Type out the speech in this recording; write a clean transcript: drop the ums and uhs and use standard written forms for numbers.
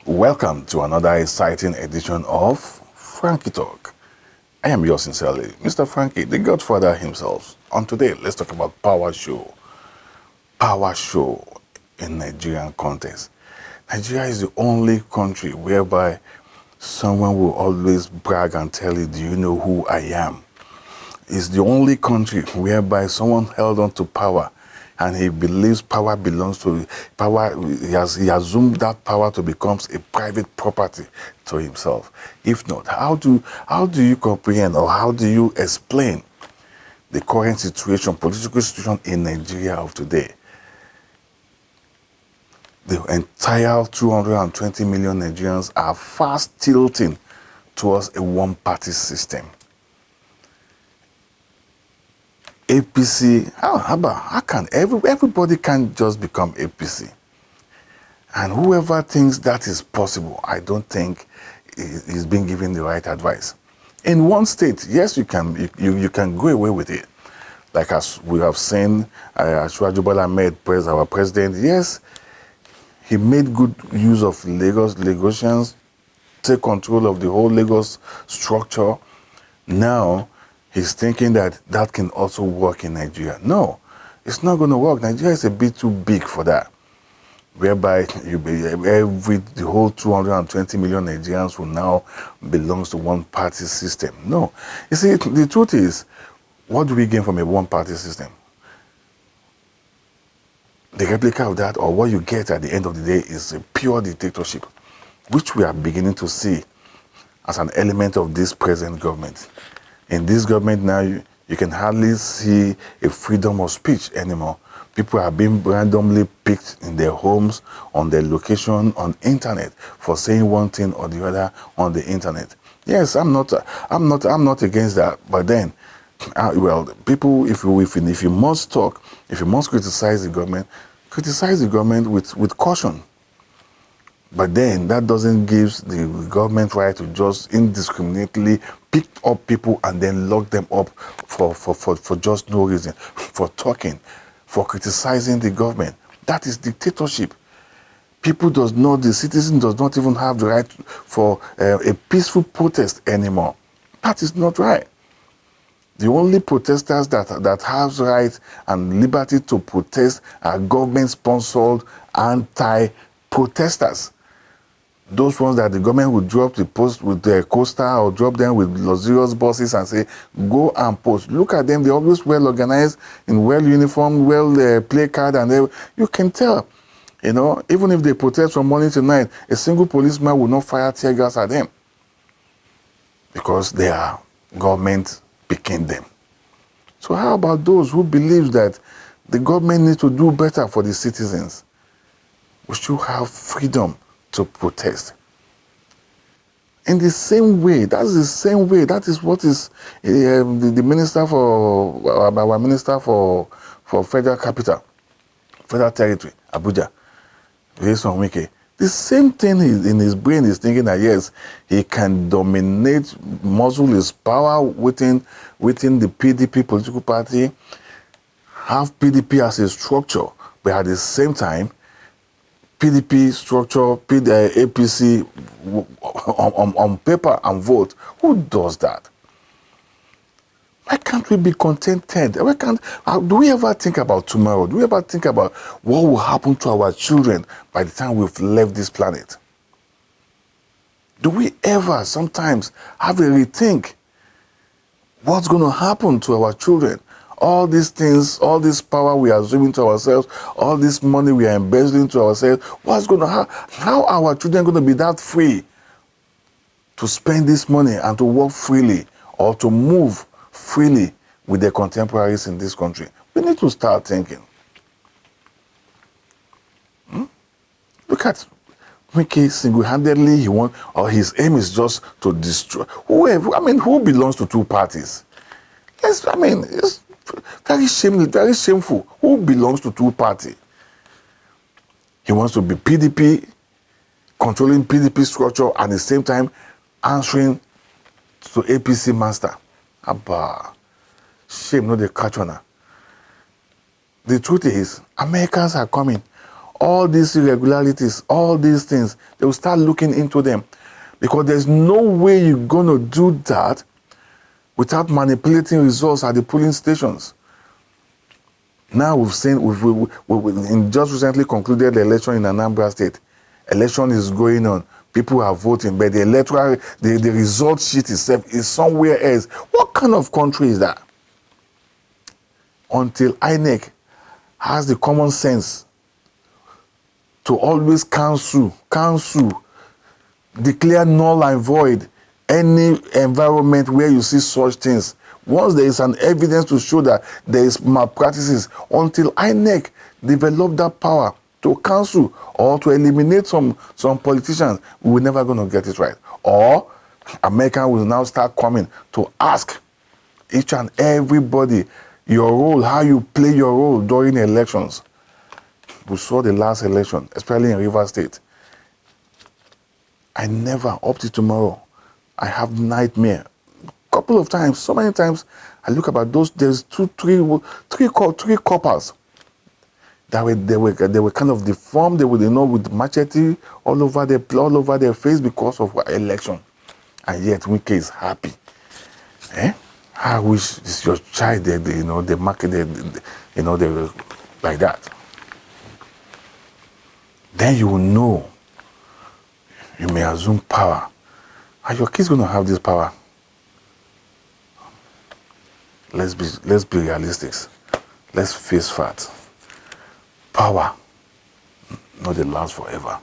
Welcome to another exciting edition of Frankie Talk. I am yours sincerely, Mr. Frankie, the Godfather himself. On today, let's talk about power show. Power show in Nigerian context. Nigeria is the only country whereby someone will always brag and tell you, do you know who I am? It's the only country whereby someone held on to power and he believes power belongs to power. He assumed that power to become a private property to himself. If not, how do you comprehend or how do you explain the current situation, political situation in Nigeria of today? The entire 220 million Nigerians are fast tilting towards a one-party system. APC, how can everybody can just become APC? And whoever thinks that is possible, I don't think is being given the right advice. In one state, yes, you can go away with it. Like as we have seen, Asiwaju Bola Ahmed, our president, yes, he made good use of Lagosians, take control of the whole Lagos structure. Now, he's thinking that can also work in Nigeria. No, it's not going to work. Nigeria is a bit too big for that. Whereby the whole 220 million Nigerians will now belongs to one party system. No, you see, the truth is, what do we gain from a one party system? The replica of that, or what you get at the end of the day, is a pure dictatorship, which we are beginning to see as an element of this present government. In this government now, you can hardly see a freedom of speech anymore. People are being randomly picked in their homes, on their location, on internet, for saying one thing or the other on the internet. Yes, I'm not against that. But then, people, if you must talk, if you must criticize the government with caution. But then that doesn't give the government right to just indiscriminately pick up people and then lock them up for just no reason, for talking, for criticizing the government. That is dictatorship. The citizen does not even have the right for a peaceful protest anymore. That is not right. The only protesters that have right and liberty to protest are government-sponsored anti-protesters. Those ones that the government would drop the post with their coaster or drop them with luxurious buses and say, go and post. Look at them, they're always well organized, in well uniform, well play card, and you can tell. Even if they protest from morning to night, a single policeman will not fire tear gas at them because they are government picking them. So how about those who believe that the government needs to do better for the citizens? We should have freedom to protest. In the same way, that is what is the minister for our minister for federal capital, federal territory, Abuja, Wike. The same thing in his brain is thinking that yes, he can dominate, muzzle his power within the PDP political party, have PDP as a structure, but at the same time, PDP structure, APC on paper and vote. Who does that? Why can't we be contented? Do we ever think about tomorrow? Do we ever think about what will happen to our children by the time we've left this planet? Do we ever sometimes have a rethink what's going to happen to our children? All these things, all this power we are assuming to ourselves, all this money we are embezzling to ourselves, what's going to happen? How are our children going to be that free to spend this money and to work freely or to move freely with their contemporaries in this country? We need to start thinking. Look at Frankie single-handedly, his aim is just to destroy who belongs to two parties? It's very shameful. Who belongs to two parties? He wants to be PDP, controlling PDP structure, and at the same time answering to APC master. Abba, shame, not the catch on. The truth is, Americans are coming. all these irregularities, all these things, they will start looking into them. Because there's no way you're going to do that without manipulating results at the polling stations. Now we've seen, we just recently concluded the election in Anambra State. Election is going on. People are voting, but the electoral, the result sheet itself is somewhere else. What kind of country is that? Until INEC has the common sense to always cancel, declare null and void any environment where you see such things. Once there is an evidence to show that there is malpractices, until INEC develop that power to cancel or to eliminate some politicians, we're never going to get it right. Or America will now start coming to ask each and everybody your role, how you play your role during elections. We saw the last election, especially in Rivers State. I never, up to tomorrow, I have nightmare. Couple of times, so many times, I look about those. There's three coppers that they were kind of deformed. They were, with machete all over their face because of election, and yet Wike is happy. I wish it's your child. They market they were like that. Then you will know. You may assume power. Are your kids going to have this power? Let's be realistic. Let's face facts. Power, not they last forever.